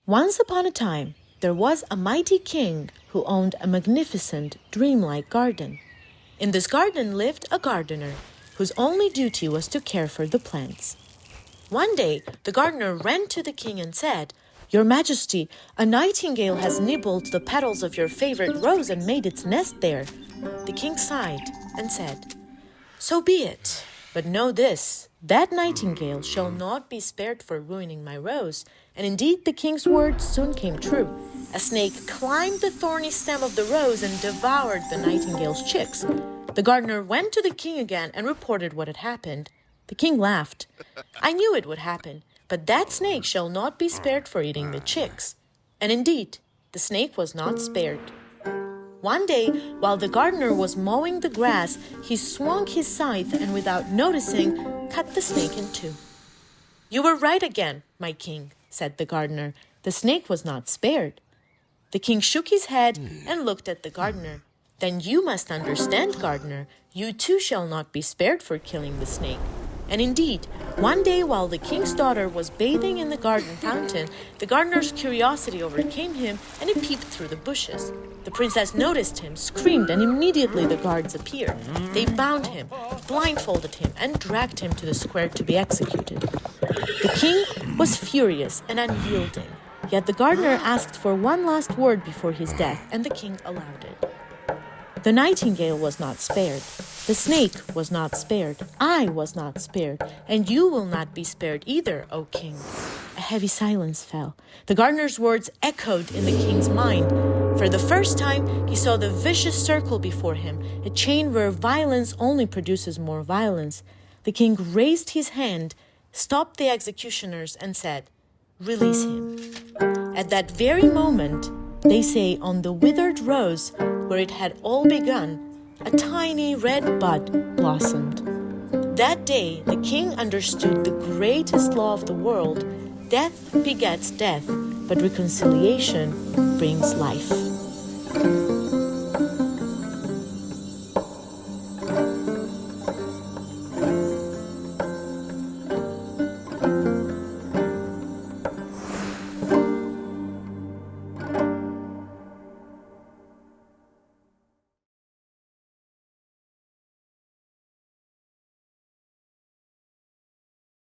Once upon a time, there was a mighty king who owned a magnificent, dreamlike garden. In this garden lived a gardener whose only duty was to care for the plants. One day, the gardener ran to the king and said, "Your Majesty, a nightingale has nibbled the petals of your favorite rose and made its nest there." The king sighed and said, "So be it, but know this, that nightingale shall not be spared for ruining my rose." And indeed, the king's words soon came true. A snake climbed the thorny stem of the rose and devoured the nightingale's chicks. The gardener went to the king again and reported what had happened. The king laughed. "I knew it would happen, but that snake shall not be spared for eating the chicks." And indeed, the snake was not spared. One day, while the gardener was mowing the grass, he swung his scythe and without noticing, cut the snake in two. "You were right again, my king," said the gardener. "The snake was not spared." The king shook his head and looked at the gardener. "Then you must understand, gardener, you too shall not be spared for killing the snake." And indeed, one day while the king's daughter was bathing in the garden fountain, the gardener's curiosity overcame him and he peeped through the bushes. The princess noticed him, screamed, and immediately the guards appeared. They bound him, blindfolded him, and dragged him to the square to be executed. The king was furious and unyielding, yet the gardener asked for one last word before his death, and the king allowed it. The nightingale was not spared. The snake was not spared. I was not spared. And you will not be spared either, O king. A heavy silence fell. The gardener's words echoed in the king's mind. For the first time, he saw the vicious circle before him, a chain where violence only produces more violence. The king raised his hand, stopped the executioners, and said, "Release him." At that very moment, they say on the withered rose, where it had all begun, a tiny red bud blossomed. That day, the king understood the greatest law of the world. Death begets death, but reconciliation brings life.